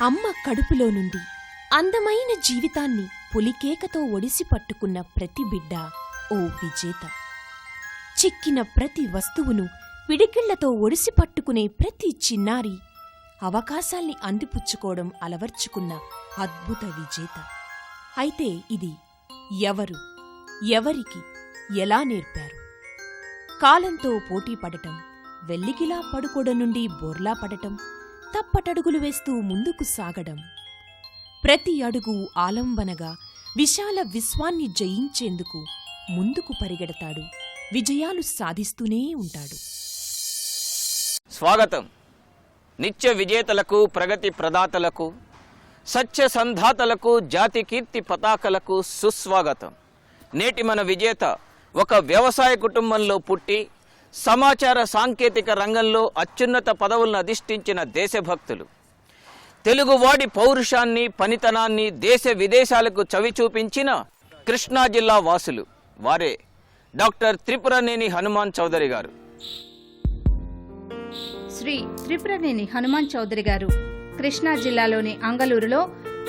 అమ్మ కడుపులో నుండి అందమైన జీవితాన్ని పులికేకతో ఒడిసి పట్టుకున్న ప్రతి బిడ్డ ఓ విజేత. చిక్కిన ప్రతి వస్తువును పిడికిళ్లతో ఒడిసి పట్టుకునే ప్రతి చిన్నారి అవకాశాల్ని అందిపుచ్చుకోవడం అలవర్చుకున్న అద్భుత విజేత. అయితే ఇది ఎవరు, ఎవరికి, ఎలా నేర్పారు? కాలంతో పోటీ పడటం, వెల్లికిలా పడుకోవడం నుండి బోర్లా పడటం, తప్పటడుగులు వేస్తూ ముందుకు సాగడం, ప్రతి అడుగు ఆలంబనగా విశాల విశ్వాన్ని జయించేందుకు ముందుకు పరిగెడతాడు, విజయాలు సాధిస్తూనే ఉంటాడు. స్వాగతం. నిత్య విజేతలకు, ప్రగతి ప్రదాతలకు, సత్య సంధాతలకు, జాతి కీర్తి పతాకలకు సుస్వాగతం. నేటి మన విజేత ఒక వ్యవసాయ కుటుంబంలో పుట్టి సమాచార సాంకేతిక రంగంలో అత్యున్నత పదవులను అధిష్ఠించిన దేశభక్తులు. తెలుగువాడి పౌరుషాన్ని, పనితనాన్ని దేశ విదేశాలకు చవిచూపించిన కృష్ణా జిల్లా వాసులు. వారే డాక్టర్ త్రిపురనేని హనుమాన్ చౌదరి గారు. శ్రీ త్రిపురనేని హనుమాన్ చౌదరి గారు కృష్ణా జిల్లాలోని అంగలూరులో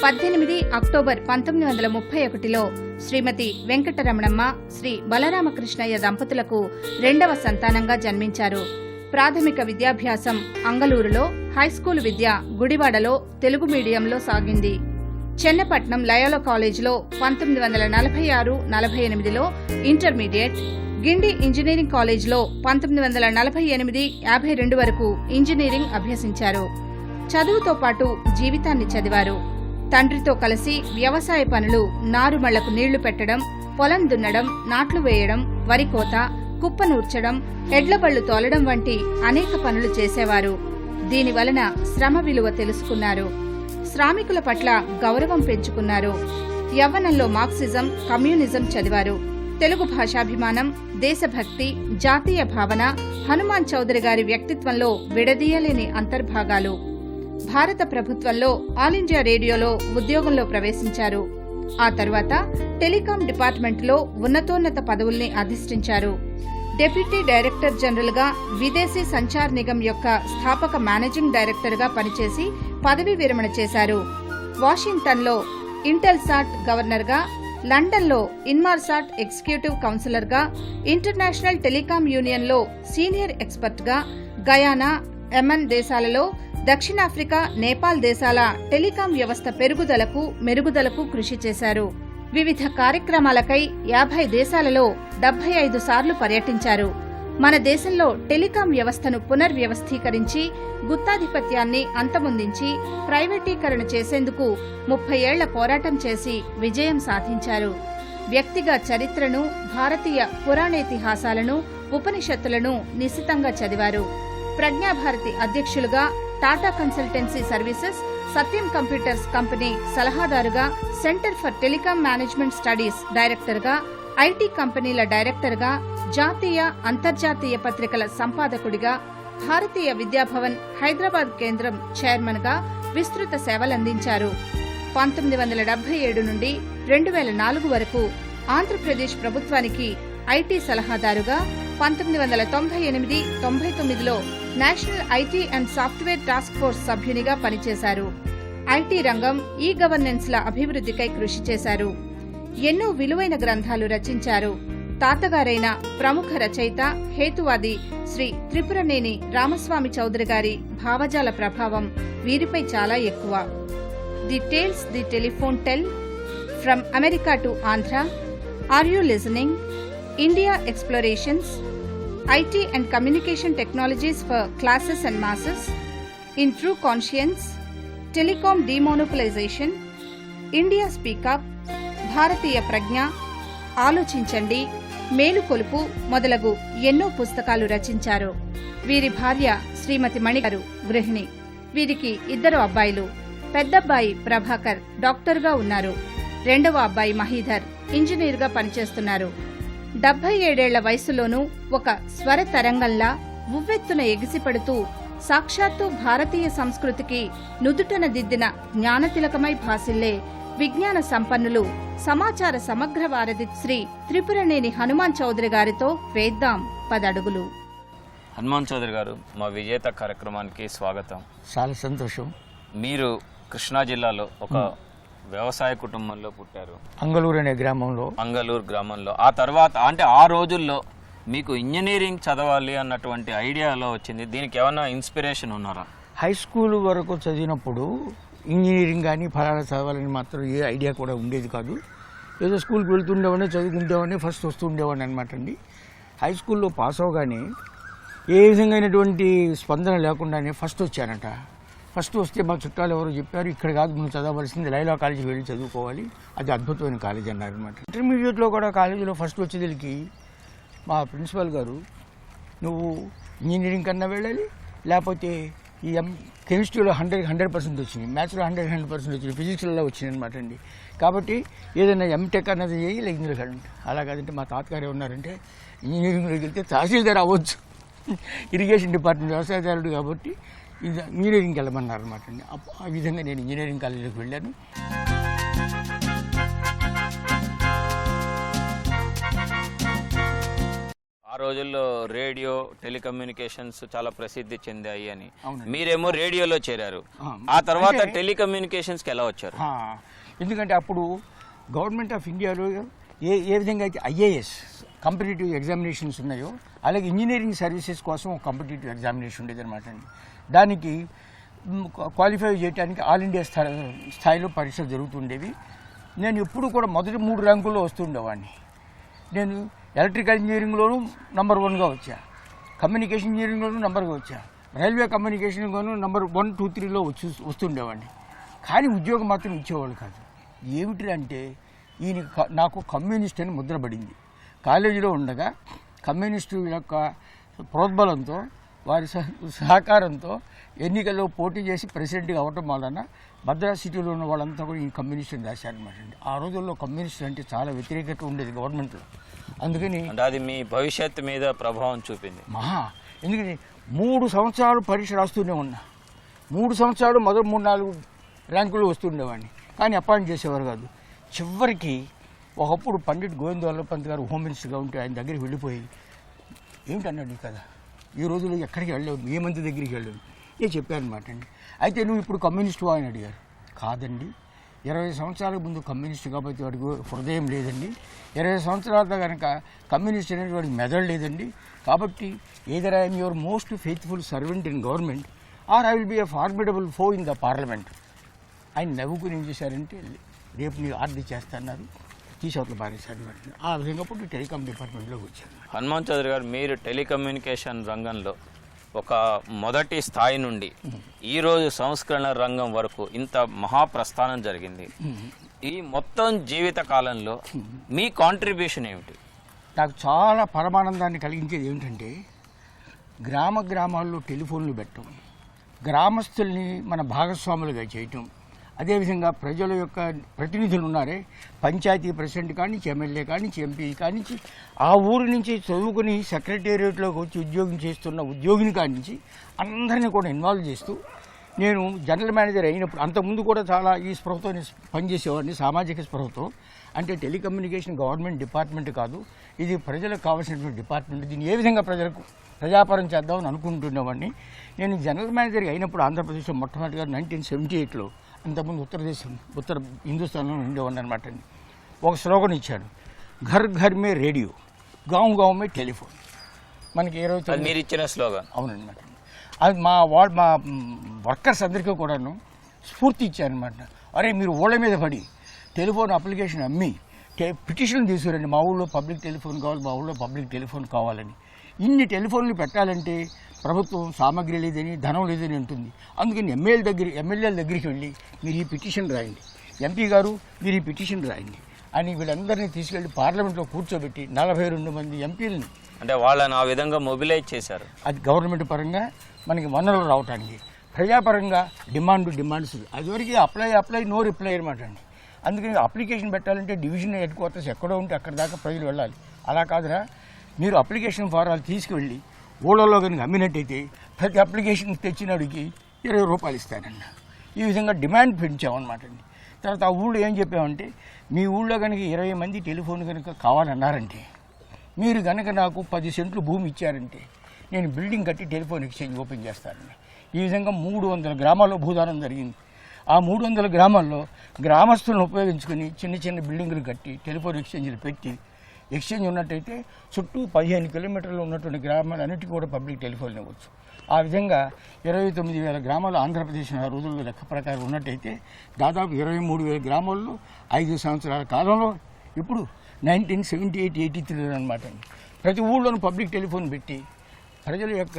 18 అక్టోబర్ 1931లో శ్రీమతి వెంకటరమణమ్మ, శ్రీ బలరామకృష్ణయ్య దంపతులకు రెండవ సంతానంగా జన్మించారు. ప్రాథమిక విద్యాభ్యాసం అంగలూరులో, హైస్కూల్ విద్య గుడివాడలో తెలుగు మీడియంలో సాగింది. చెన్నపట్నం లయోలా కాలేజీలో 1946-48లో ఇంటర్మీడియట్, గిండి ఇంజనీరింగ్ కాలేజీలో 1948-52 వరకు ఇంజనీరింగ్ అభ్యసించారు. చదువుతో పాటు జీవితాన్ని చదివారు. తండ్రితో కలిసి వ్యవసాయ పనులు, నారుమళ్లకు నీళ్లు పెట్టడం, పొలం దున్నడం, నాట్లు వేయడం, వరికోత, కుప్పనూర్చడం, ఎడ్లబళ్లు తోలడం వంటి అనేక పనులు చేసేవారు. దీనివలన శ్రమ విలువ తెలుసుకున్నారు. శ్రామికుల పట్ల గౌరవం పెంచుకున్నారు. యవ్వనంలో మార్క్సిజం, కమ్యూనిజం చదివారు. తెలుగు భాషాభిమానం, దేశభక్తి, జాతీయ భావన హనుమాన్ చౌదరి గారి వ్యక్తిత్వంలో విడదీయలేని అంతర్భాగాలు. భారత ప్రభుత్వంలో ఆల్ ఇండియా రేడియోలో ఉద్యోగంలో ప్రవేశించారు. ఆ తర్వాత టెలికాం డిపార్ట్మెంట్లో ఉన్నతోన్నత పదవుల్ని అధిష్ఠించారు. డెప్యూటీ డైరెక్టర్ జనరల్గా విదేశీ సంచార్ నిగమ్ యొక్క స్థాపక మేనేజింగ్ డైరెక్టర్గా పనిచేసి పదవీ విరమణ చేశారు. వాషింగ్టన్లో ఇంటెల్సాట్ గవర్నర్గా, లండన్లో ఇన్మార్సాట్ ఎగ్జిక్యూటివ్ కౌన్సిలర్గా, ఇంటర్నేషనల్ టెలికాం యూనియన్లో సీనియర్ ఎక్స్పర్ట్గా, గయానా, యెమెన్ దేశాలలో, దక్షిణాఫ్రికా, నేపాల్ దేశాల టెలికాం వ్యవస్థ మెరుగుదలకు కృషి చేశారు. వివిధ కార్యక్రమాలకై 50 దేశాలలో 75 సార్లు పర్యటించారు. మన దేశంలో టెలికాం వ్యవస్థను పునర్వ్యవస్థీకరించి, గుత్తాధిపత్యాన్ని అంతమొందించి, ప్రైవేటీకరణ చేసేందుకు 30 ఏళ్ల పోరాటం చేసి విజయం సాధించారు. వ్యక్తిగా చరిత్రను, భారతీయ పురాణేతిహాసాలను, ఉపనిషత్తులను నిశితంగా చదివారు. ప్రజ్ఞాభారతి అధ్యక్షులుగా, టాటా కన్సల్టెన్సీ సర్వీసెస్, సత్యం కంప్యూటర్స్ కంపెనీ సలహాదారుగా, centre for telecom management studies డైరెక్టర్గా, ఐటీ కంపెనీల డైరెక్టర్గా, జాతీయ, అంతర్జాతీయ పత్రికల సంపాదకుడిగా, భారతీయ విద్యాభవన్ హైదరాబాద్ కేంద్రం చైర్మన్గా విస్తృత సేవలందించారు. 1977 నుండి 2004 వరకు ఆంధ్రప్రదేశ్ ప్రభుత్వానికి ఐటీ సలహాదారుగా, 1998-99లో national IT and software task force సభ్యునిగా పనిచేశారు. ఐటీ రంగం, ఈ గవర్నెన్స్ల అభివృద్ధికై కృషి చేశారు. ఎన్నో విలువైన గ్రంథాలు రచించారు. తాతగారైన ప్రముఖ రచయిత, హేతువాది శ్రీ త్రిపురనేని రామస్వామి చౌదరి గారి భావజాల ప్రభావం వీరిపై చాలా ఎక్కువ. The tales the telephone tell, from America to Andhra, are you listening, India explorations, IT and Communication Technologies for Classes and Masses, In True Conscience, Telecom Demonopolization, India Speak Up, భారతీయ ప్రజ్ఞ, ఆలోచించండి, మేలుకొలుపు మొదలగు ఎన్నో పుస్తకాలు రచించారు. వీరి భార్య శ్రీమతి మణి గారు గృహిణి. వీరికి 2 అబ్బాయిలు. పెద్దబ్బాయి ప్రభాకర్ డాక్టర్గా ఉన్నారు. రెండవ అబ్బాయి మహీధర్ ఇంజనీర్గా పనిచేస్తున్నారు. 77 ఏళ్ల వయసులోనూ ఒక స్వర తరంగంలా ఉవ్వెత్తున ఎగిసిపడుతూ సాక్షాత్తు భారతీయ సంస్కృతికి నుదుటన దిద్దిన జ్ఞానతిలకమై భాసిల్లే విజ్ఞాన సంపన్నులు, సమాచార సమగ్ర వారధి శ్రీ త్రిపురనేని హనుమాన్ చౌదరి గారితో వేద్దాం 10 అడుగులు. హనుమాన్ చౌదరి గారు, మా విజేత కార్యక్రమానికి స్వాగతం. చాలా సంతోషం. మీరు కృష్ణా జిల్లాలో ఒక వ్యవసాయ కుటుంబంలో పుట్టారు, అంగళూరు అనే గ్రామంలో. అంగళూరు గ్రామంలో. ఆ తర్వాత అంటే ఆ రోజుల్లో మీకు ఇంజనీరింగ్ చదవాలి అన్నటువంటి ఐడియాలో వచ్చింది. దీనికి ఏమైనా ఇన్స్పిరేషన్ ఉన్నారా? హై స్కూల్ వరకు చదివినప్పుడు ఇంజనీరింగ్ కానీ ఫలానా చదవాలని మాత్రం ఏ ఐడియా కూడా ఉండేది కాదు. ఏదో స్కూల్కి వెళ్తుండేవాడిని, చదువుకుంటేవాడిని, ఫస్ట్ వస్తూ ఉండేవాడిని అనమాట అండి. హై స్కూల్లో పాస్ అవగానే ఏ విధంగానటువంటి స్పందన లేకుండానే ఫస్ట్ వచ్చానట. ఫస్ట్ వస్తే మా చుట్టాలు ఎవరో చెప్పారు, ఇక్కడ కాదు నువ్వు చదవలసింది, లైలా కాలేజీకి వెళ్ళి చదువుకోవాలి, అది అద్భుతమైన కాలేజీ అన్నారు అనమాట. ఇంటర్మీడియట్లో కూడా కాలేజీలో ఫస్ట్ వచ్చేదికి మా ప్రిన్సిపాల్ గారు, నువ్వు ఇంజనీరింగ్ కన్నా వెళ్ళాలి, లేకపోతే ఈ కెమిస్ట్రీలో 100% వచ్చినాయి, మ్యాథ్స్లో 100% వచ్చినాయి, ఫిజిక్స్లో వచ్చినాయి అనమాట అండి. కాబట్టి ఏదైనా ఎంటెక్ అన్నది చేయి, ఇలా ఇందులో వెళ్ళండి. అలా కాదంటే మా తాతగారు ఉన్నారంటే ఇంజనీరింగ్లోకి వెళ్తే తహసీల్దార్ అవ్వచ్చు, ఇరిగేషన్ డిపార్ట్మెంట్ వ్యవసాయదారుడు కాబట్టి ఇది ఇంజనీరింగ్కి వెళ్ళమన్నారు అనమాట అండి. ఆ విధంగా నేను ఇంజనీరింగ్ కాలేజీలోకి వెళ్ళాను. ఆ రోజుల్లో రేడియో టెలికమ్యూనికేషన్స్ చాలా ప్రసిద్ధి చెందాయి అని, అవునండి. మీరేమో రేడియోలో చేరారు. ఆ తర్వాత టెలికమ్యూనికేషన్స్కి ఎలా వచ్చారు? ఎందుకంటే అప్పుడు గవర్నమెంట్ ఆఫ్ ఇండియాలో ఏ విధంగా అయితే ఐఏఎస్ కాంపిటేటివ్ ఎగ్జామినేషన్స్ ఉన్నాయో అలాగే ఇంజనీరింగ్ సర్వీసెస్ కోసం ఒక కాంపిటేటివ్ ఎగ్జామినేషన్ ఉండేది అనమాట అండి. దానికి క్వాలిఫై చేయడానికి ఆల్ ఇండియా స్థాయిలో పరీక్షలు జరుగుతుండేవి. నేను ఎప్పుడు కూడా మొదటి 3 ర్యాంకుల్లో వస్తుండేవాడిని. నేను ఎలక్ట్రికల్ ఇంజనీరింగ్లోనూ నంబర్ 1గా వచ్చా, కమ్యూనికేషన్ ఇంజనీరింగ్లోనూ నంబర్గా వచ్చా, రైల్వే కమ్యూనికేషన్లోనూ నంబర్ 1, 2, 3లో వస్తుండేవాడిని. కానీ ఉద్యోగం మాత్రం ఇచ్చేవాళ్ళు కాదు. ఏమిటి అంటే ఈయన నాకు కమ్యూనిస్ట్ అని ముద్రపడింది. కాలేజీలో ఉండగా కమ్యూనిస్టు యొక్క ప్రోద్బలంతో వారి సహకారంతో ఎన్నికల్లో పోటీ చేసి ప్రెసిడెంట్గా అవ్వటం వలన మద్రాస్ సిటీలో ఉన్న వాళ్ళంతా కూడా ఈ కమ్యూనిస్ట్ అని రాశారనమాట అండి. ఆ రోజుల్లో కమ్యూనిస్ట్ అంటే చాలా వ్యతిరేకత ఉండేది గవర్నమెంట్లో. అందుకని అది మీ భవిష్యత్తు మీద ప్రభావం చూపింది. ఎందుకని 3 సంవత్సరాలు పరీక్ష రాస్తూనే ఉన్నా, 3 సంవత్సరాలు మొదటి 3-4 ర్యాంకులు వస్తుండేవాడిని, కానీ అపాయింట్ చేసేవారు కాదు. చివరికి ఒకప్పుడు పండిట్ గోవింద్ వల్లభ్ పంత్ గారు హోమ్ మినిస్టర్గా ఉంటే ఆయన దగ్గరికి వెళ్ళిపోయి, ఏమిటన్నాడు కదా, ఈ రోజుల్లో ఎక్కడికి వెళ్ళలేవు, ఏ మంది దగ్గరికి వెళ్ళలేవు, చెప్పాను అనమాట అండి. అయితే నువ్వు ఇప్పుడు కమ్యూనిస్టు అని అడిగారు. కాదండి, 20 సంవత్సరాల ముందు కమ్యూనిస్ట్ కాబట్టి వాడికి హృదయం లేదండి, 20 సంవత్సరాల కనుక కమ్యూనిస్ట్ అనేది వాడికి మెదడు లేదండి. కాబట్టి either I am your most faithful servant in government or I will be a formidable foe in the parliament. ఆయన నవ్వుకుని ఏం చేశారంటే, రేపు నీ ఆర్డర్ చేస్తున్నారు, తీసేవతలు పారేశారు. ఆ విధంగా ఇప్పుడు టెలికాం డిపార్ట్మెంట్లోకి వచ్చాను. హనుమాన్ చౌదరి గారు, మీరు టెలికమ్యూనికేషన్ రంగంలో ఒక మొదటి స్థాయి నుండి ఈరోజు సంస్కరణ రంగం వరకు ఇంత మహాప్రస్థానం జరిగింది. ఈ మొత్తం జీవిత కాలంలో మీ కాంట్రిబ్యూషన్ ఏమిటి? నాకు చాలా పరమానందాన్ని కలిగించేది ఏమిటంటే, గ్రామాల్లో టెలిఫోన్లు పెట్టడం, గ్రామస్తుల్ని మన భాగస్వాములుగా చేయటం, అదేవిధంగా ప్రజల యొక్క ప్రతినిధులు ఉన్నారే, పంచాయతీ ప్రెసిడెంట్ కానించి, ఎమ్మెల్యే కానించి, ఎంపీ కానించి, ఆ ఊరి నుంచి చదువుకుని సెక్రటేరియట్లోకి వచ్చి ఉద్యోగం చేస్తున్న ఉద్యోగిని కానించి అందరినీ కూడా ఇన్వాల్వ్ చేస్తూ, నేను జనరల్ మేనేజర్ అయినప్పుడు అంతకుముందు కూడా చాలా ఈ స్పృహతో పనిచేసేవాడిని, సామాజిక స్పృహతో. అంటే టెలికమ్యూనికేషన్ గవర్నమెంట్ డిపార్ట్మెంట్ కాదు, ఇది ప్రజలకు కావాల్సినటువంటి డిపార్ట్మెంట్, దీన్ని ఏ విధంగా ప్రజలకు ప్రజాపరం చేద్దామని అనుకుంటున్నవాడిని. నేను జనరల్ మేనేజర్ అయినప్పుడు ఆంధ్రప్రదేశ్లో మొట్టమొదటిగా 1978లో, అంతకుముందు ఉత్తర హిందుస్థాన్లో ఉండేవాడిని అనమాట అండి. ఒక స్లోగన్ ఇచ్చాడు, ఘర్ ఘర్ మే రేడియో, గాँव गाँव में టెలిఫోన్. మనకి ఏ రోజు మీరు ఇచ్చిన స్లోగన్ అవునన్నమాట. అది మా వర్కర్స్ అందరికీ కూడాను స్ఫూర్తి ఇచ్చారనమాట. అరే మీరు ఓళ్ళ మీద పడి టెలిఫోన్ అప్లికేషన్ అమ్మి పిటిషన్ తీసుకురండి, మా ఊళ్ళో పబ్లిక్ టెలిఫోన్ కావాలి, మా ఊళ్ళో పబ్లిక్ టెలిఫోన్ కావాలని. ఇన్ని టెలిఫోన్లు పెట్టాలంటే ప్రభుత్వం సామాగ్రి లేదని, ధనం లేదని ఉంటుంది. అందుకని ఎమ్మెల్యేల దగ్గరికి వెళ్ళి మీరు ఈ పిటిషన్ రాయండి, ఎంపీ గారు మీరు ఈ పిటిషన్ రాయండి అని వీళ్ళందరినీ తీసుకెళ్లి పార్లమెంట్లో కూర్చోబెట్టి 42 మంది ఎంపీలని, అంటే వాళ్ళని ఆ విధంగా మొబిలైజ్ చేశారు. అది గవర్నమెంట్ పరంగా మనకి వనరులు రావటానికి, ప్రజాపరంగా డిమాండ్స్. అదివరకు అప్లై నో రిప్లై అనమాట అండి. అందుకని అప్లికేషన్ పెట్టాలంటే డివిజన్ హెడ్ క్వార్టర్స్ ఎక్కడో ఉంటే అక్కడ దాకా ప్రజలు వెళ్ళాలి. అలా కాదురా, మీరు అప్లికేషన్ ఫారాలు తీసుకువెళ్ళి ఊళ్ళలో కనుక అమ్మినట్టయితే ప్రతి అప్లికేషన్ తెచ్చినడికి 20 రూపాయలు ఇస్తానన్న. ఈ విధంగా డిమాండ్ పెంచామన్నమాట అండి. తర్వాత ఆ ఊళ్ళో ఏం చెప్పామంటే, మీ ఊళ్ళో కనుక 20 మంది టెలిఫోన్ కనుక కావాలన్నారంటే, మీరు కనుక నాకు 10 సెంట్లు భూమి ఇచ్చారంటే నేను బిల్డింగ్ కట్టి టెలిఫోన్ ఎక్స్చేంజ్ ఓపెన్ చేస్తానండి. ఈ విధంగా 300 గ్రామాల్లో భూదానం జరిగింది. ఆ 300 గ్రామాల్లో గ్రామస్తులను ఉపయోగించుకొని చిన్న చిన్న బిల్డింగులు కట్టి టెలిఫోన్ ఎక్స్చేంజ్లు పెట్టి ఎక్స్చేంజ్ ఉన్నట్టయితే చుట్టూ 15 కిలోమీటర్లు ఉన్నటువంటి గ్రామాలన్నిటికీ కూడా పబ్లిక్ టెలిఫోన్ ఇవ్వచ్చు. ఆ విధంగా 29,000 గ్రామాలు ఆంధ్రప్రదేశ్ ఆ రోజుల్లో లెక్క ప్రకారం ఉన్నట్టయితే దాదాపు 23,000 గ్రామాల్లో 5 సంవత్సరాల కాలంలో ఇప్పుడు 1978-83 అనమాట. ప్రతి ఊళ్ళోనూ పబ్లిక్ టెలిఫోన్ పెట్టి ప్రజల యొక్క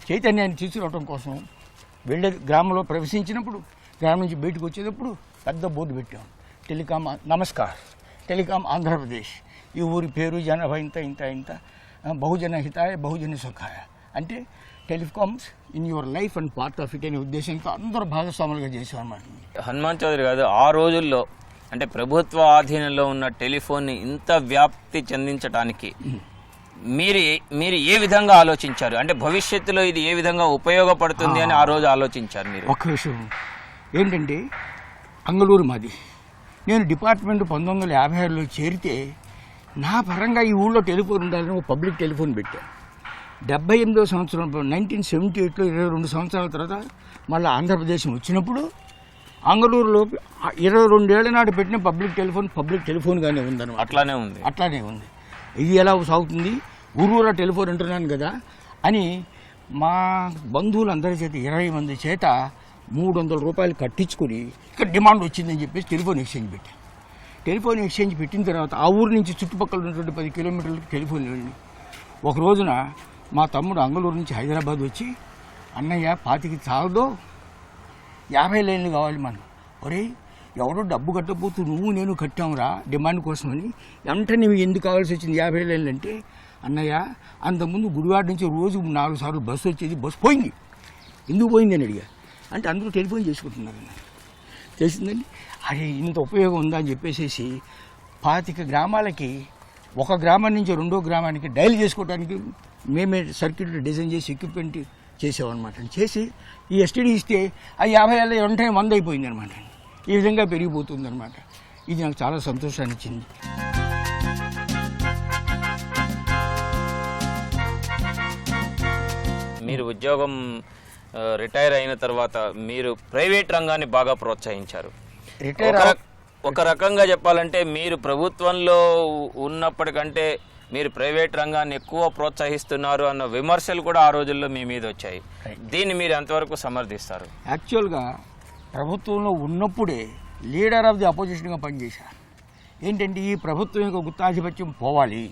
చైతన్యాన్ని తీసుకురావడం కోసం వెళ్ళే గ్రామంలో ప్రవేశించినప్పుడు గ్రామం నుంచి బయటకు వచ్చేటప్పుడు పెద్ద బోర్డు పెట్టాం, టెలికాం నమస్కార్, టెలికాం ఆంధ్రప్రదేశ్, ఈ ఊరి పేరు జనాభా ఇంత ఇంత ఇంత, బహుజన హితాయ బహుజన సుఖాయ, అంటే telecoms in your life and part of it అనే ఉద్దేశంతో అందరూ భాగస్వాములుగా చేసామన్నమాట. హనుమాన్ చౌదరి గారు ఆ రోజుల్లో అంటే ప్రభుత్వ ఆధీనంలో ఉన్న టెలిఫోన్ని ఇంత వ్యాప్తి చెందించడానికి మీరు ఏ విధంగా ఆలోచించారు? అంటే భవిష్యత్తులో ఇది ఏ విధంగా ఉపయోగపడుతుంది అని ఆ రోజు ఆలోచించారు మీరు? ఒక్క విషయం ఏంటంటే, అంగళూరు మాది, నేను డిపార్ట్మెంట్ 1956లో చేరితే నా పరంగా ఈ ఊళ్ళో టెలిఫోన్ ఉండాలని ఒక పబ్లిక్ టెలిఫోన్ పెట్టాను. 78వ సంవత్సరం 1978లో 22 సంవత్సరాల తర్వాత మళ్ళీ ఆంధ్రప్రదేశ్ వచ్చినప్పుడు అంగళూరులో 22 ఏళ్ల నాడు పెట్టిన పబ్లిక్ టెలిఫోన్గానే ఉందన్నమాట. అట్లానే ఉంది. ఇది ఎలా సాగుతుంది, ఊరూరా టెలిఫోన్ అంటున్నాను కదా అని మా బంధువులందరి చేత 20 మంది చేత 300 రూపాయలు కట్టించుకొని ఇక్కడ డిమాండ్ వచ్చిందని చెప్పేసి టెలిఫోన్ ఎక్స్చేంజ్ పెట్టాను. టెలిఫోన్ ఎక్స్చేంజ్ పెట్టిన తర్వాత ఆ ఊరు నుంచి చుట్టుపక్కల ఉన్నటువంటి 10 కిలోమీటర్లకు టెలిఫోన్ వెళ్ళి ఒక రోజున మా తమ్ముడు అంగళూరు నుంచి హైదరాబాద్ వచ్చి, అన్నయ్య 25 చాలదో 50 లైన్లు కావాలి మనం. ఒరే ఎవడో డబ్బు కట్టకపోతూ నువ్వు నేను కట్టామురా డిమాండ్ కోసమని. వెంటనే నువ్వు ఎందుకు కావాల్సి వచ్చింది 50 లైన్లు అంటే, అన్నయ్య అంతకుముందు గుడివాడ నుంచి రోజు 4 సార్లు బస్సు వచ్చేది, బస్సు పోయింది, ఎందుకు పోయింది అని అడిగా. అంటే అందరూ టెలిఫోన్ చేసుకుంటున్నారు తెలిసిందండి. అరే ఇంత ఉపయోగం ఉందా అని చెప్పేసి 25 గ్రామాలకి ఒక గ్రామం నుంచి రెండో గ్రామానికి డైల్ చేసుకోవడానికి మేమే సర్క్యూట్ డిజైన్ చేసి ఎక్విప్మెంట్ చేసామన్నమాట. చేసి ఈ ఎస్టీడీ ఇస్తే ఆ 50 ఏళ్ళ వెంటనే 100 అయిపోయింది అనమాట. ఈ విధంగా పెరిగిపోతుంది అనమాట. ఇది నాకు చాలా సంతోషాన్ని ఇచ్చింది. మీరు ఉద్యోగం రిటైర్ అయిన తర్వాత మీరు ప్రైవేట్ రంగాన్ని బాగా ప్రోత్సహించారు. ఒక రకంగా చెప్పాలంటే మీరు ప్రభుత్వంలో ఉన్నప్పటికంటే మీరు ప్రైవేట్ రంగాన్ని ఎక్కువ ప్రోత్సహిస్తున్నారు అన్న విమర్శలు కూడా ఆ రోజుల్లో మీ మీద వచ్చాయి. దీన్ని మీరు ఎంతవరకు సమర్థిస్తారు? యాక్చువల్గా ప్రభుత్వంలో ఉన్నప్పుడే లీడర్ ఆఫ్ ది అపోజిషన్గా పనిచేశాను. ఏంటంటే ఈ ప్రభుత్వం యొక్క గుత్తాధిపత్యం పోవాలి,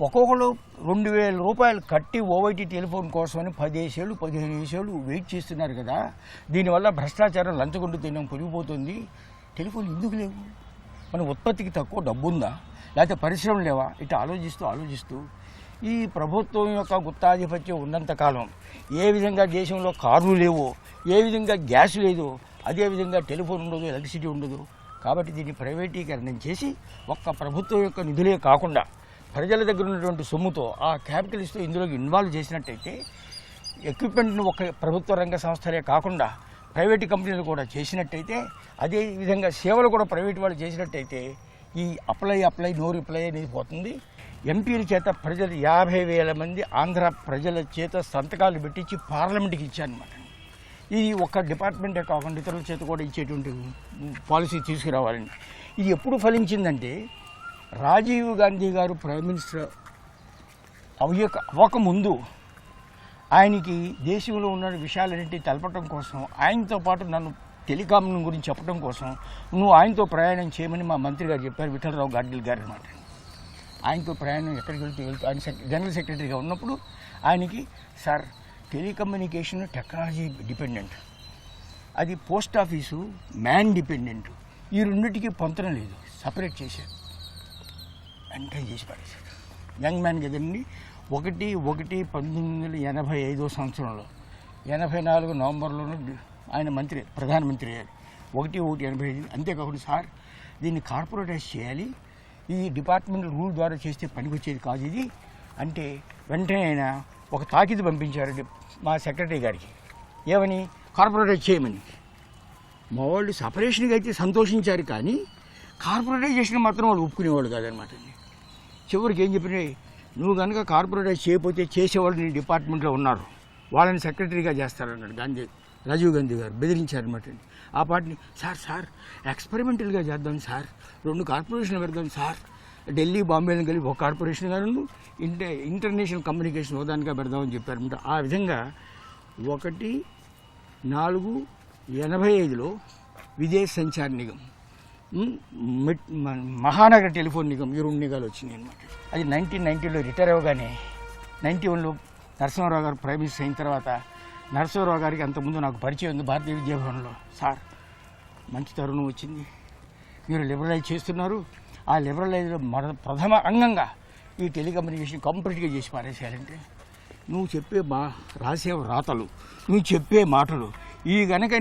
ఒక్కొక్కరు 2,000 రూపాయలు కట్టి ఓవైటీ టెలిఫోన్ కోసమని 10 15 ఏళ్ళు వెయిట్ చేస్తున్నారు కదా, దీనివల్ల భ్రష్టాచారం లంచగొండు తినడం పెరిగిపోతుంది. టెలిఫోన్ ఎందుకు లేవు, మన ఉత్పత్తికి తక్కువ డబ్బు ఉందా, లేకపోతే పరిశ్రమలు లేవా, ఇట్లా ఆలోచిస్తూ ఈ ప్రభుత్వం యొక్క గుత్తాధిపత్యం ఉన్నంతకాలం ఏ విధంగా దేశంలో కార్లు లేవో, ఏ విధంగా గ్యాస్ లేదో, అదేవిధంగా టెలిఫోన్ ఉండదు, ఎలక్ట్రిసిటీ ఉండదు. కాబట్టి దీన్ని ప్రైవేటీకరణం చేసి ఒక్క ప్రభుత్వం యొక్క నిధులే కాకుండా ప్రజల దగ్గర ఉన్నటువంటి సొమ్ముతో ఆ క్యాపిటలిస్ట్తో ఇందులోకి ఇన్వాల్వ్ చేసినట్టయితే ఎక్విప్మెంట్ను ఒక ప్రభుత్వ రంగ సంస్థలే కాకుండా ప్రైవేట్ కంపెనీలు కూడా చేసినట్టయితే, అదే విధంగా సేవలు కూడా ప్రైవేట్ వాళ్ళు చేసినట్టయితే ఈ అప్లై నో రిప్లై అనేది పోతుంది. ఎంపీల చేత ప్రజలు 50,000 మంది ఆంధ్ర ప్రజల చేత సంతకాలు పెట్టించి పార్లమెంట్కి ఇచ్చారనమాట. ఇది ఒక డిపార్ట్మెంటే కాకుండా ఇతరుల చేత కూడా ఇచ్చేటువంటి పాలసీ తీసుకురావాలని. ఇది ఎప్పుడు ఫలించిందంటే, రాజీవ్ గాంధీ గారు ప్రైమ్ మినిస్టర్ అవ్వకముందు ఆయనకి దేశంలో ఉన్న విషయాలన్నింటినీ తెలపడం కోసం, ఆయనతో పాటు నన్ను టెలికాం గురించి చెప్పడం కోసం నువ్వు ఆయనతో ప్రయాణం చేయమని మా మంత్రి గారు చెప్పారు, విఠలరావు గాడ్గిల్ గారు అనమాట. ఆయనతో ప్రయాణం ఎక్కడికి వెళ్తూ ఆయన జనరల్ సెక్రటరీగా ఉన్నప్పుడు ఆయనకి, సార్ టెలికమ్యూనికేషన్ టెక్నాలజీ డిపెండెంట్, అది పోస్ట్ ఆఫీసు మ్యాన్ డిపెండెంట్, ఈ రెండింటికి పొంతన లేదు, సపరేట్ చేశారు. వెంటనే చేసి పడేశారు. యంగ్ మ్యాన్ కదండి. 1/1/1985 సంవత్సరంలో 84 నవంబర్లోనూ ఆయన ప్రధానమంత్రి అయ్యారు. 1/1/85. అంతేకాకుండా సార్ దీన్ని కార్పొరేటైజ్ చేయాలి, ఇది డిపార్ట్మెంట్ రూల్ ద్వారా చేస్తే పనికొచ్చేది కాదు ఇది అంటే, వెంటనే ఆయన ఒక తాకీదు పంపించారు మా సెక్రటరీ గారికి, ఏమని, కార్పొరేటైజ్ చేయమని. మా వాళ్ళు సపరేషన్గా అయితే సంతోషించారు, కానీ కార్పొరేటైజేషన్ మాత్రం వాళ్ళు ఒప్పుకునేవాళ్ళు కాదనమాట. చివరికి ఏం చెప్పినా, నువ్వు కనుక కార్పొరేటైజ్ చేయకపోతే చేసేవాళ్ళు నీ డిపార్ట్మెంట్లో ఉన్నారు, వాళ్ళని సెక్రటరీగా చేస్తారన్నాడు గాంధీ రాజీవ్ గాంధీ గారు బెదిరించారనమాట అండి. ఆ పార్టీని సార్ ఎక్స్పెరిమెంటల్గా చేద్దాం సార్, 2 కార్పొరేషన్లు పెడదాం సార్, ఢిల్లీ బాంబేలను కలిపి ఒక కార్పొరేషన్ గాను ఇంటర్నేషనల్ కమ్యూనికేషన్ హోదానిగా పెడదామని చెప్పారనమాట. ఆ విధంగా 1/4/85లో విదేశ్ సంచార్ నిగమ్, మహానగర టెలిఫోన్ నిగమ్, ఈ 2 నిగాలు వచ్చినాయి అనమాట. అది 1990లో రిటైర్ అవ్వగానే 91లో నరసింహారావు గారు ప్రైమ్ మినిస్టర్ అయిన తర్వాత నరసింహారావు గారికి అంతకుముందు నాకు పరిచయం ఉంది భారతీయ విద్యాభవన్లో. సార్ మంచి తరుణం వచ్చింది, మీరు లిబరలైజ్ చేస్తున్నారు, ఆ లిబరలైజ్లో ప్రథమ అంగంగా ఈ టెలికమ్యూనికేషన్ కంప్లీట్గా చేసి పారేసేయాలంటే నువ్వు చెప్పే రాసే రాతలు, నువ్వు చెప్పే మాటలు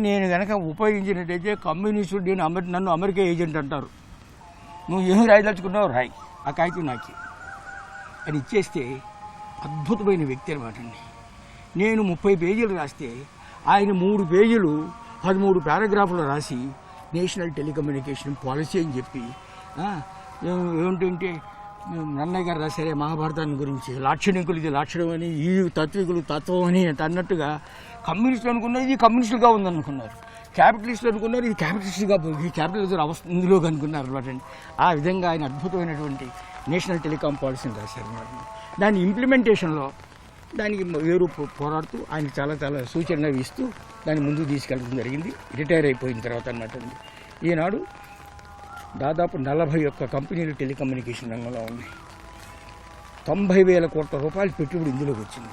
నేను గనక ఉపయోగించినట్టయితే కమ్యూనిస్టులు నన్ను అమెరికా ఏజెంట్ అంటారు, నువ్వు ఏమి రాయదలుచుకున్నావు రాయి, ఆ కాగితం నాకి అని ఇచ్చేస్తే అద్భుతమైన వ్యక్తి అనమాట అండి. నేను 30 పేజీలు రాస్తే ఆయన 3 పేజీలు 13 పారాగ్రాఫ్లు రాసి నేషనల్ టెలికమ్యూనికేషన్ పాలసీ అని చెప్పి ఏమిటంటే నన్నయ్య గారు రాశారే మహాభారతాన్ని గురించి, లాక్షణికులు ఇది లాక్షణం అని, ఈ తాత్వికులు తత్వం అని అన్నట్టుగా కమ్యూనిస్టులు అనుకున్నారు ఇది కమ్యూనిస్టులుగా ఉందనుకున్నారు, క్యాపిటలిస్టులు అనుకున్నారు ఇది క్యాపిటలిస్టుగా ఈ క్యాపిటలిజం ఇందులో అనుకున్నారు అనమాట. ఆ విధంగా ఆయన అద్భుతమైనటువంటి నేషనల్ టెలికాం పాలసీని రాశారు అనమాట. దాని ఇంప్లిమెంటేషన్లో దానికి వేరు పోరాడుతూ ఆయన చాలా సూచనలు ఇస్తూ దాన్ని ముందుకు తీసుకెళ్ళడం జరిగింది రిటైర్ అయిపోయిన తర్వాత అన్నమాట. ఈనాడు దాదాపు 41 కంపెనీలు టెలికమ్యూనికేషన్ రంగంలో ఉన్నాయి. 90,000 కోట్ల రూపాయలు పెట్టుబడి ఇందులోకి వచ్చింది.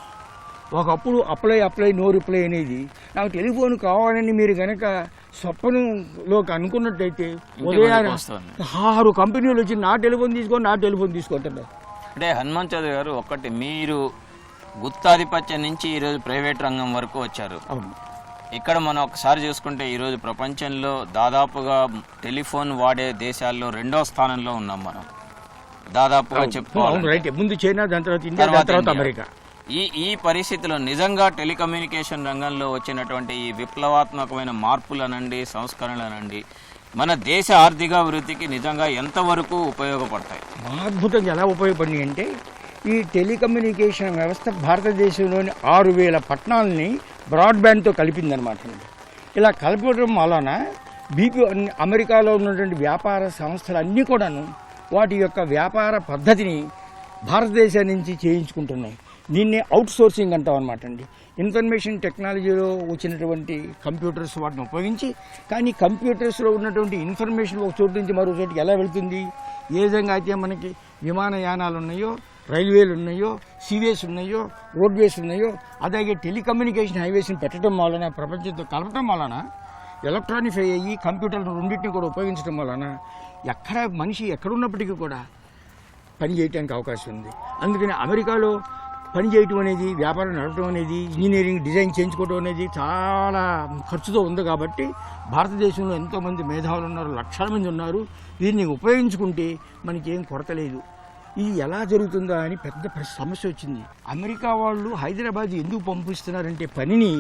ఒకప్పుడు అప్లై నో రిప్లై అనేది నాకు టెలిఫోన్ కావాలని మీరు కనుక స్వప్నంలోకి అనుకున్నట్టయితే ఉదయాన్నే 6 కంపెనీలు వచ్చి నా టెలిఫోన్ తీసుకుంటున్నారు. అంటే హనుమంత్ చౌదరి గారు, ఒకటి మీరు గుత్తాధిపత్యం నుంచి ఈరోజు ప్రైవేట్ రంగం వరకు వచ్చారు. అవును. ఇక్కడ మనం ఒకసారి చూసుకుంటే ఈరోజు ప్రపంచంలో దాదాపుగా టెలిఫోన్ వాడే దేశాల్లో 2వ స్థానంలో ఉన్నాం మనం దాదాపుగా చెప్పుకోవాలి. ముందు చైనా, దాని తర్వాత ఇండియా, దాని తర్వాత అమెరికా. ఈ పరిస్థితిలో నిజంగా టెలికమ్యూనికేషన్ రంగంలో వచ్చినటువంటి ఈ విప్లవాత్మకమైన మార్పులనండి, సంస్కరణలనండి మన దేశ ఆర్థికాభివృద్ధికి నిజంగా ఎంతవరకు ఉపయోగపడతాయి? అద్భుతంగా ఎలా ఉపయోగపడినాయి అంటే ఈ టెలికమ్యూనికేషన్ వ్యవస్థ భారతదేశంలోని 6,000 పట్టణాలని బ్రాడ్బ్యాండ్తో కలిపిందనమాట. ఇలా కలపడం వలన అమెరికాలో ఉన్నటువంటి వ్యాపార సంస్థలు అన్నీ కూడాను వాటి యొక్క వ్యాపార పద్ధతిని భారతదేశం నుంచి చేయించుకుంటున్నాయి. దీన్ని అవుట్ సోర్సింగ్ అంటాం అనమాట అండి. ఇన్ఫర్మేషన్ టెక్నాలజీలో వచ్చినటువంటి కంప్యూటర్స్ వాటిని ఉపయోగించి, కానీ కంప్యూటర్స్లో ఉన్నటువంటి ఇన్ఫర్మేషన్ ఒక చోటు నుంచి మరో చోటుకి ఎలా వెళ్తుంది, ఏ విధంగా అయితే మనకి విమానయానాలు ఉన్నాయో, రైల్వేలు ఉన్నాయో, సీవేస్ ఉన్నాయో, రోడ్వేస్ ఉన్నాయో, అలాగే టెలికమ్యూనికేషన్ హైవేస్ని పెట్టడం వలన, ప్రపంచంతో కలపడం వలన, ఎలక్ట్రానిఫై అయ్యి కంప్యూటర్లు రెండింటిని కూడా ఉపయోగించడం వలన మనిషి ఎక్కడున్నప్పటికీ కూడా పని చేయడానికి అవకాశం ఉంది. అందుకని అమెరికాలో పని చేయటం అనేది, వ్యాపారం నడపడం అనేది, ఇంజనీరింగ్ డిజైన్ చేయించుకోవడం అనేది చాలా ఖర్చుతో ఉంది. కాబట్టి భారతదేశంలో ఎంతోమంది మేధావులు ఉన్నారు, లక్షల మంది ఉన్నారు. దీన్ని ఉపయోగించుకుంటే మనకేం కొరత లేదు. ఇది ఎలా జరుగుతుందా అని పెద్ద సమస్య వచ్చింది. అమెరికా వాళ్ళు హైదరాబాద్ ఎందుకు పంపిస్తున్నారంటే పనిని,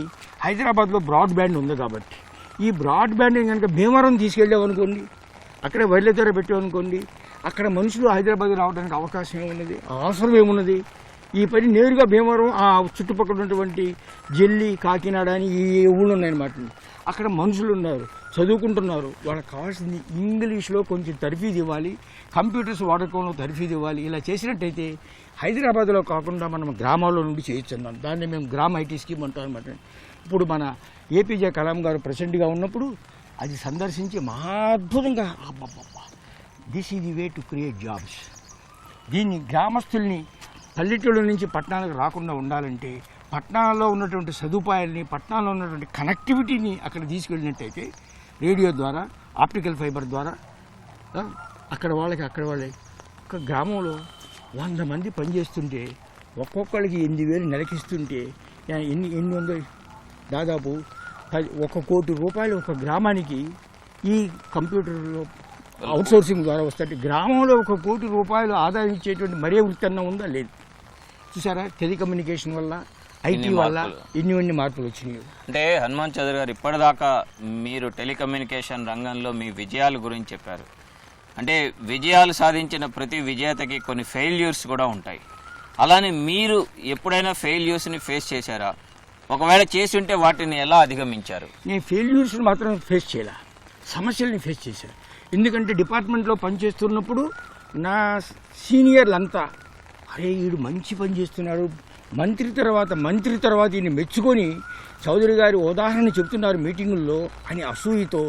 హైదరాబాద్లో బ్రాడ్బ్యాండ్ ఉంది కాబట్టి. ఈ బ్రాడ్బ్యాండ్ కనుక భీమవరం తీసుకెళ్ళామనుకోండి, అక్కడే వైర్లతో పెట్టామనుకోండి, అక్కడ మనుషులు హైదరాబాద్ రావడానికి అవకాశం ఏమున్నది, అవసరం ఏమున్నది? ఈ పని నేరుగా భీమవరం ఆ చుట్టుపక్కల ఉన్నటువంటి జల్లి, కాకినాడ అని ఈ ఊళ్ళు ఉన్నాయన్నమాట. అక్కడ మనుషులు ఉన్నారు, చదువుకుంటున్నారు. వాళ్ళకి కావాల్సింది ఇంగ్లీష్లో కొంచెం తర్ఫీదు ఇవ్వాలి, కంప్యూటర్స్ వాడకంలో తర్ఫీదు ఇవ్వాలి. ఇలా చేసినట్టయితే హైదరాబాద్లో కాకుండా మనం గ్రామాల్లో నుండి చేయొచ్చు అన్నాం. దాన్ని మేము గ్రామ ఐటీ స్కీమ్ అంటాం అనమాట. ఇప్పుడు మన ఏపీజే కలాం గారు ప్రెసిడెంట్గా ఉన్నప్పుడు అది సందర్శించి మహాద్భుతంగా this is the way to create jobs. దీన్ని గ్రామస్తుల్ని పల్లెటూళ్ళ నుంచి పట్టణాలకు రాకుండా ఉండాలంటే పట్టణాల్లో ఉన్నటువంటి సదుపాయాల్ని, పట్టణాల్లో ఉన్నటువంటి కనెక్టివిటీని అక్కడ తీసుకెళ్ళినట్టయితే రేడియో ద్వారా, ఆప్టికల్ ఫైబర్ ద్వారా అక్కడ వాళ్ళకి ఒక గ్రామంలో 100 మంది పనిచేస్తుంటే ఒక్కొక్కరికి 8,000 నెలకిస్తుంటే ఎన్ని ఉందో, దాదాపు 1 కోటి రూపాయలు ఒక గ్రామానికి ఈ కంప్యూటర్లో అవుట్సోర్సింగ్ ద్వారా వస్తాయి. గ్రామంలో 1 కోటి రూపాయలు ఆదాయం ఇచ్చేటువంటి మరే వృత్తి అన్న ఉందా? లేదు. చూసారా, టెలికమ్యూనికేషన్ వల్ల, ఐటీ వల్ల ఇన్ని మార్పులు వచ్చినాయి. అంటే హనుమంత్ చౌదరి గారు, ఇప్పటిదాకా మీరు టెలికమ్యూనికేషన్ రంగంలో మీ విజయాల గురించి చెప్పారు. అంటే విజయాలు సాధించిన ప్రతి విజేతకి కొన్ని ఫెయిల్యూర్స్ కూడా ఉంటాయి. అలానే మీరు ఎప్పుడైనా ఫెయిల్యూర్స్ని ఫేస్ చేశారా? ఒకవేళ చేసి ఉంటే వాటిని ఎలా అధిగమించారు? నేను ఫెయిల్యూర్స్ని మాత్రం ఫేస్ చేయాల, సమస్యల్ని ఫేస్ చేశాను. ఎందుకంటే డిపార్ట్మెంట్లో పనిచేస్తున్నప్పుడు నా సీనియర్లంతా అరే వీడు మంచి పని చేస్తున్నాడు, మంత్రి తర్వాత ఈయన మెచ్చుకొని చౌదరి గారి ఉదాహరణ చెప్తున్నారు మీటింగుల్లో అని అసూయతో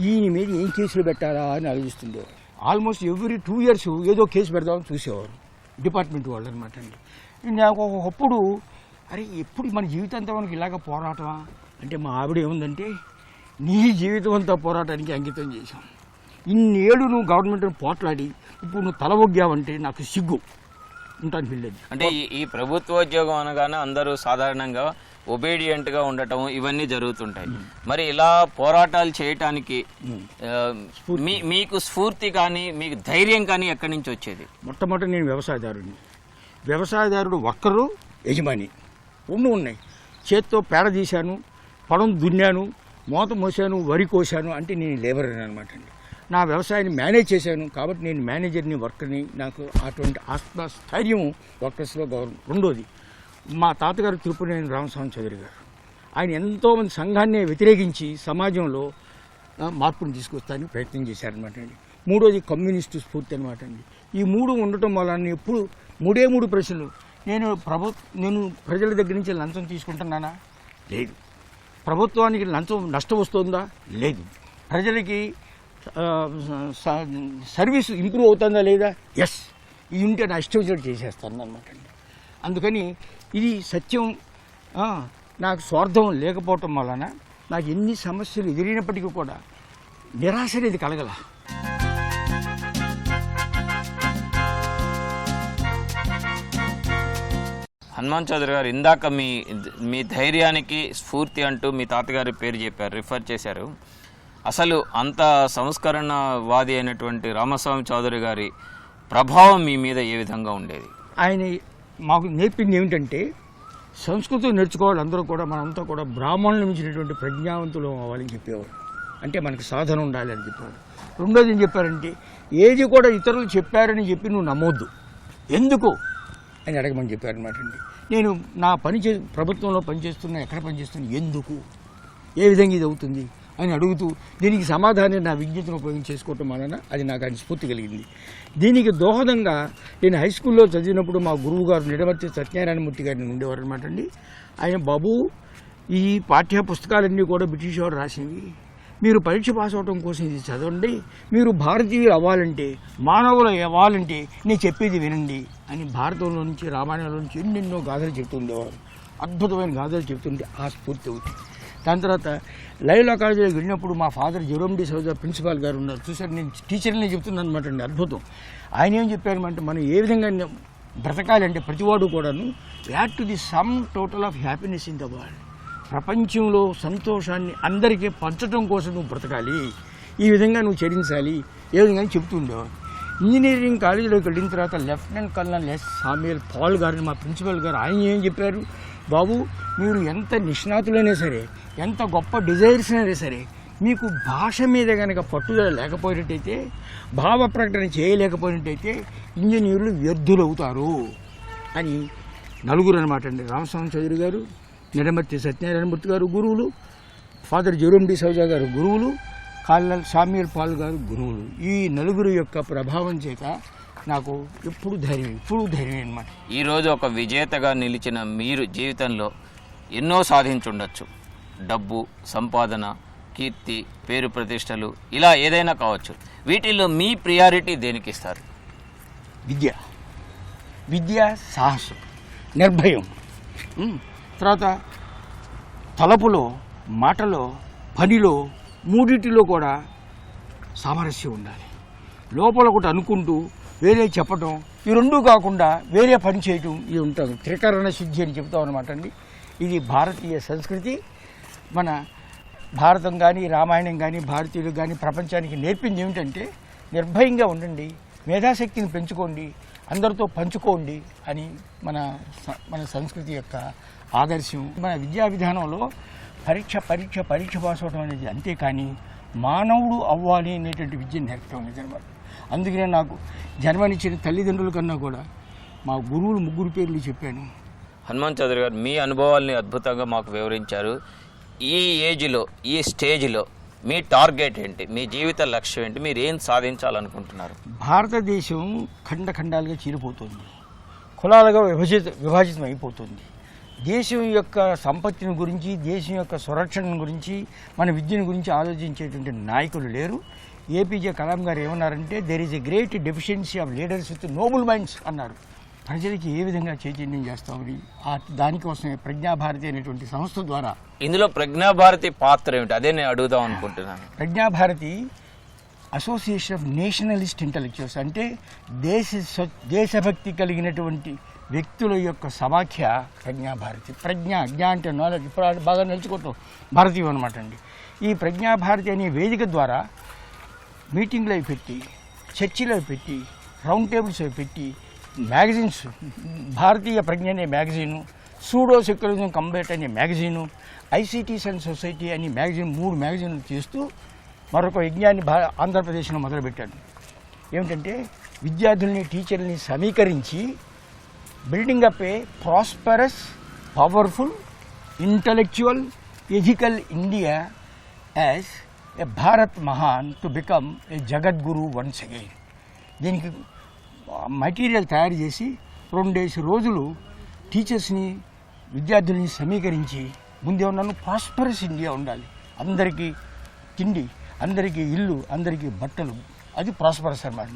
ఈయన మీద ఏం కేసులు పెట్టారా అని ఆలోచిస్తుండేవారు. ఆల్మోస్ట్ ఎవ్రీ 2 years ఏదో కేసు పెడదామని చూసేవారు డిపార్ట్మెంట్ వాళ్ళు అనమాట అండి. నాకు ఒకప్పుడు అరే ఎప్పుడు మన జీవితాంతం మనకి ఇలాగ పోరాటమా అంటే మా ఆవిడ ఏముందంటే నీ జీవితం అంతా పోరాటానికి అంకితం చేశాం, ఇన్నేళ్ళు నువ్వు గవర్నమెంట్ని పోట్లాడి ఇప్పుడు నువ్వు తల ఒగ్గావంటే నాకు సిగ్గు ఉంటాను పిల్లలు. అంటే ఈ ప్రభుత్వోద్యోగం అనగానే అందరూ సాధారణంగా ఒబీడియంట్గా ఉండటం ఇవన్నీ జరుగుతుంటాయి. మరి ఇలా పోరాటాలు చేయటానికి మీకు స్ఫూర్తి కానీ మీకు ధైర్యం కానీ ఎక్కడి నుంచి వచ్చేది? మొట్టమొదటి నేను వ్యవసాయదారుడు వర్కరు, యజమాని రెండు ఉన్నాయి. చేత్తో పేడ తీశాను, పొలం దున్నాను, మోత మోసాను, వరి కోసాను అంటే నేను లేబర్ అనమాట అండి. నా వ్యవసాయాన్ని మేనేజ్ చేశాను కాబట్టి నేను మేనేజర్ని, వర్కర్ని. నాకు అటువంటి ఆత్మస్థైర్యం వర్కర్స్లో గౌరవం. రెండోది మా తాతగారు తిరుపతినేని రామస్వామి చౌదరి గారు, ఆయన ఎంతోమంది సంఘాన్ని వ్యతిరేకించి సమాజంలో మార్పుని తీసుకొస్తానికి ప్రయత్నం చేశారనమాట అండి. మూడోది కమ్యూనిస్టు స్ఫూర్తి అనమాట అండి. ఈ మూడు ఉండటం వల్ల ఎప్పుడు మూడు ప్రశ్నలు. నేను ప్రజల దగ్గర నుంచి లంచం తీసుకుంటున్నానా? లేదు. ప్రభుత్వానికి లంచం నష్టం వస్తుందా? లేదు. ప్రజలకి సర్వీస్ ఇంప్రూవ్ అవుతుందా లేదా? ఎస్. ఇది ఉంటే నా ఇష్టం వచ్చినట్టు చేసేస్తాను అనమాట అండి. అందుకని ఇది సత్యం. నాకు స్వార్థం లేకపోవటం వలన నాకు ఎన్ని సమస్యలు ఎదిరినప్పటికీ కూడా నిరాశ అనేది కలగల. హనుమాన్ చౌదరి గారు ఇందాక మీ ధైర్యానికి స్ఫూర్తి అంటూ మీ తాతగారి పేరు చెప్పారు, రిఫర్ చేశారు. అసలు అంత సంస్కరణవాది అయినటువంటి రామస్వామి చౌదరి గారి ప్రభావం మీ మీద ఏ విధంగా ఉండేది? ఆయన మాకు నేర్పింది ఏమిటంటే సంస్కృతం నేర్చుకోవాలి అందరూ కూడా, మనంతా కూడా బ్రాహ్మణుల మించినటువంటి ప్రజ్ఞావంతులు అవ్వాలని చెప్పేవారు. అంటే మనకి సాధన ఉండాలి అని చెప్పారు. రెండోది ఏం చెప్పారంటే ఏది కూడా ఇతరులు చెప్పారని చెప్పి నువ్వు నమ్మొద్దు, ఎందుకు అని అడగమని చెప్పారనమాట అండి. నేను నా ప్రభుత్వంలో పనిచేస్తున్నా, ఎక్కడ పనిచేస్తున్నా, ఎందుకు, ఏ విధంగా ఇది అవుతుంది అని అడుగుతూ దీనికి సమాధానం నా విజ్ఞతను ఉపయోగించేసుకోవటం వలన అది నాకు ఆయన స్ఫూర్తి కలిగింది. దీనికి దోహదంగా నేను హై స్కూల్లో చదివినప్పుడు మా గురువు గారు నిడమర్తి సత్యనారాయణమూర్తి గారిని ఉండేవారు అనమాట అండి. ఆయన బాబు ఈ పాఠ్య పుస్తకాలన్నీ కూడా బ్రిటిష్ వారు రాసినవి, మీరు పరీక్ష పాస్ అవడం కోసం ఇది చదవండి, మీరు భారతీయులు అవ్వాలంటే, మానవులు అవ్వాలంటే నేను చెప్పేది వినండి అని భారతంలో నుంచి రామాయణంలో నుంచి ఎన్నెన్నో గాథలు చెప్తుండేవారు. అద్భుతమైన గాథలు చెప్తుంటే ఆ స్ఫూర్తి అవుతుంది. దాని తర్వాత లైవ్లా కాలేజీలోకి వెళ్ళినప్పుడు మా father Jerome D'Souza principal గారు ఉన్నారు, చూసారు. నేను టీచర్ని చెప్తున్నాను అనమాట అండి. అద్భుతం. ఆయన ఏం చెప్పారంటే మనం ఏ విధంగా బ్రతకాలంటే ప్రతివాడు కూడాను add to the sum total of happiness in the world, ప్రపంచంలో సంతోషాన్ని అందరికీ పంచడం కోసం నువ్వు బ్రతకాలి, ఈ విధంగా నువ్వు చరించాలి, ఏ విధంగా చెప్తుండేవారు. ఇంజనీరింగ్ కాలేజీలోకి వెళ్ళిన తర్వాత lieutenant colonel S Samuel Paul గారిని మా ప్రిన్సిపల్ గారు ఆయన ఏం చెప్పారు, బాబు మీరు ఎంత నిష్ణాతులైనా సరే, ఎంత గొప్ప డిజైర్స్ అయినా సరే, మీకు భాష మీద కనుక పట్టుదల లేకపోయినట్టయితే, భావ ప్రకటన చేయలేకపోయినట్టయితే ఇంజనీర్లు వ్యర్థులవుతారు అని నలుగురు అనమాట అండి. రామస్వామి చౌదరి గారు, నిడమర్తి సత్యనారాయణమూర్తి గారు గురువులు, ఫాదర్ జెరోమ్ డి సౌజా గారు గురువులు, కల్నల్ సామ్యుయల్ పాల్ గారు గురువులు. ఈ నలుగురు యొక్క ప్రభావం చేత నాకు ఇప్పుడు ధైర్యం అనమాట. ఈరోజు ఒక విజేతగా నిలిచిన మీరు జీవితంలో ఎన్నో సాధించుండొచ్చు, డబ్బు, సంపాదన, కీర్తి, పేరు ప్రతిష్టలు, ఇలా ఏదైనా కావచ్చు. వీటిల్లో మీ ప్రియారిటీ దేనికి ఇస్తారు? విద్య, సాహసం, నిర్భయం, తర్వాత తలపులో, మాటలో, పనిలో, మూడింటిలో కూడా సామరస్యం ఉండాలి. లోపల ఒకటి అనుకుంటూ వేరే చెప్పటం, ఈ రెండూ కాకుండా వేరే పని చేయటం, ఇది ఉంటుంది. త్రికరణ శుద్ధి అని చెప్తాం అనమాట అండి. ఇది భారతీయ సంస్కృతి. మన భారతం కానీ, రామాయణం కానీ, భారతీయులు కానీ ప్రపంచానికి నేర్పింది ఏమిటంటే నిర్భయంగా ఉండండి, మేధాశక్తిని పెంచుకోండి, అందరితో పంచుకోండి అని మన సంస్కృతి యొక్క ఆదర్శం. మన విద్యా విధానంలో పరీక్ష పాస్ అవడం అనేది అంతేకాని మానవుడు అవ్వాలి అనేటువంటి విద్యను నేర్పడం అనేది అనమాట. అందుకనే నాకు జన్మనిచ్చిన తల్లిదండ్రుల కన్నా కూడా మా గురువులు ముగ్గురు పేర్లు చెప్పాను. హనుమాన్ చౌదరి గారు, మీ అనుభవాల్ని అద్భుతంగా మాకు వివరించారు. ఈ ఏజ్లో, ఈ స్టేజ్లో మీ టార్గెట్ ఏంటి, మీ జీవిత లక్ష్యం ఏంటి, మీరు ఏం సాధించాలనుకుంటున్నారు? భారతదేశం ఖండాలుగా చీలిపోతుంది, కులాలుగా విభాజితం అయిపోతుంది. దేశం యొక్క సంపత్తిని గురించి, దేశం యొక్క సురక్షణ గురించి, మన విద్యను గురించి ఆలోచించేటువంటి నాయకులు లేరు. ఏపీజే కలాం గారు ఏమన్నారంటే, there is a great deficiency of leaders with noble minds అన్నారు. ప్రజలకి ఏ విధంగా చైతన్యం చేస్తామని దానికోసమే ప్రజ్ఞాభారతి అనేటువంటి సంస్థ ద్వారా. ఇందులో ప్రజ్ఞాభారతి పాత్ర ఏమిటి, అదే నేను అడుగుదాం అనుకుంటున్నాను. Prajna Bharati association of Nationalist intellectuals, అంటే దేశభక్తి కలిగినటువంటి వ్యక్తుల యొక్క సమాఖ్య ప్రజ్ఞాభారతి. జ్ఞ అంటే నాలెడ్జ్, ఇప్పుడు బాగా నిలుచుకోవటం భారతీయం అనమాట అండి. ఈ ప్రజ్ఞాభారతి అనే వేదిక ద్వారా మీటింగ్లు అవి పెట్టి, చర్చిలు అవి పెట్టి, రౌండ్ టేబుల్స్ అవి పెట్టి, మ్యాగజైన్స్, భారతీయ ప్రజ్ఞ అనే మ్యాగజైను, సూడో సెక్యులరిజం కంబేట్ అనే మ్యాగజైను, ఐసిటీస్ అండ్ సొసైటీ అనే మ్యాగజైన్, 3 మ్యాగజైన్లు చేస్తూ మరొక యజ్ఞాన్ని ఆంధ్రప్రదేశ్లో మొదలుపెట్టాడు. ఏమిటంటే విద్యార్థుల్ని, టీచర్ని సమీకరించి building up a prosperous, powerful, intellectual, ethical India as a Bharat Mahan to become a jagadguru once again. దీనికి మెటీరియల్ తయారు చేసి 2 రోజులు టీచర్స్ని, విద్యార్థుల్ని సమీకరించి, ముందేమన్నాను, ప్రాస్పరస్ ఇండియా ఉండాలి, అందరికీ తిండి, అందరికీ ఇల్లు, అందరికీ బట్టలు, అది ప్రాస్పరస్ అన్నమాట.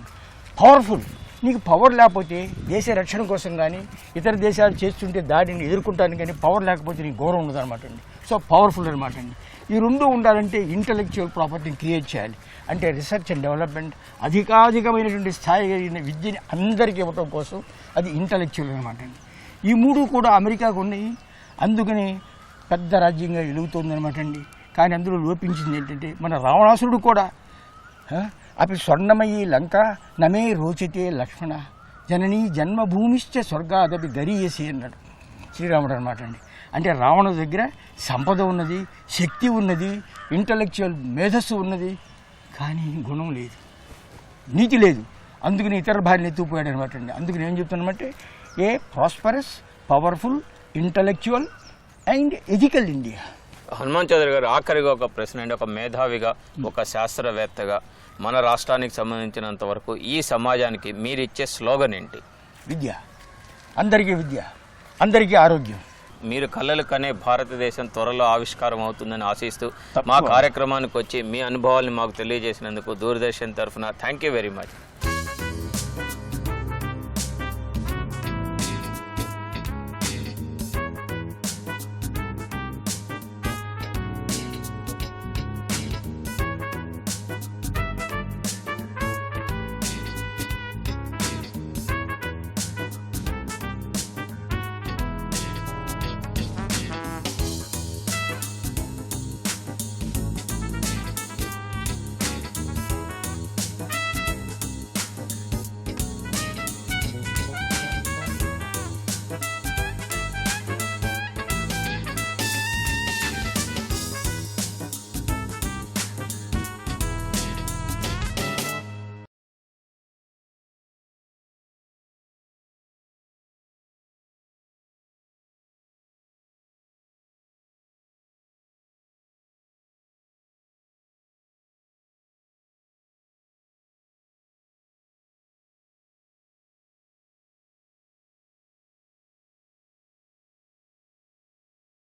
పవర్ఫుల్, నీకు పవర్ లేకపోతే దేశ రక్షణ కోసం కానీ, ఇతర దేశాలు చేస్తుంటే దాడిని ఎదుర్కొంటాను కానీ పవర్ లేకపోతే నీకు గౌరవం ఉండదు అనమాట అండి. సో పవర్ఫుల్ అనమాట అండి. ఈ 2 ఉండాలంటే ఇంటలెక్చువల్ ప్రాపర్టీని క్రియేట్ చేయాలి. అంటే రీసెర్చ్ అండ్ డెవలప్మెంట్, అధికాధికమైనటువంటి స్థాయి కలిగిన విద్యని అందరికీ ఇవ్వటం కోసం అది ఇంటలెక్చువల్ అనమాట అండి. ఈ 3 కూడా అమెరికాకు ఉన్నాయి, అందుకని పెద్ద రాజ్యంగా వెలుగుతుందనమాట అండి. కానీ అందులో లోపించింది ఏంటంటే, మన రావణాసురుడు కూడా అవి స్వర్ణమయీ లంక నమే రోచితే లక్ష్మణ జననీ జన్మభూమిశ్చ స్వర్గాదపి గరీయసి అన్నాడు శ్రీరాముడు అనమాట అండి. అంటే రావణుడి దగ్గర సంపద ఉన్నది, శక్తి ఉన్నది, ఇంటలెక్చువల్ మేధస్సు ఉన్నది, కానీ గుణం లేదు, నీతి లేదు. అందుకని ఇతర భార్యలు ఎత్తుకుపోయాడు అనమాట అండి. అందుకని ఏం చెప్తున్నామంటే, a prosperous, powerful, intellectual and ethical India. Hanuman Chaudhary గారు, ఆఖరిగా ఒక ప్రశ్న అండి. ఒక మేధావిగా, ఒక శాస్త్రవేత్తగా, మన రాష్ట్రానికి సంబంధించినంత వరకు ఈ సమాజానికి మీరిచ్చే స్లోగన్ ఏంటి? విద్య, అందరికీ విద్య, అందరికీ ఆరోగ్యం. మీరు కలలు కనే భారతదేశం త్వరలో ఆవిష్కారం అవుతుందని ఆశిస్తూ మా కార్యక్రమానికి వచ్చి మీ అనుభవాల్ని మాకు తెలియజేసినందుకు దూరదర్శన్ తరఫున థ్యాంక్ యూ వెరీ మచ్.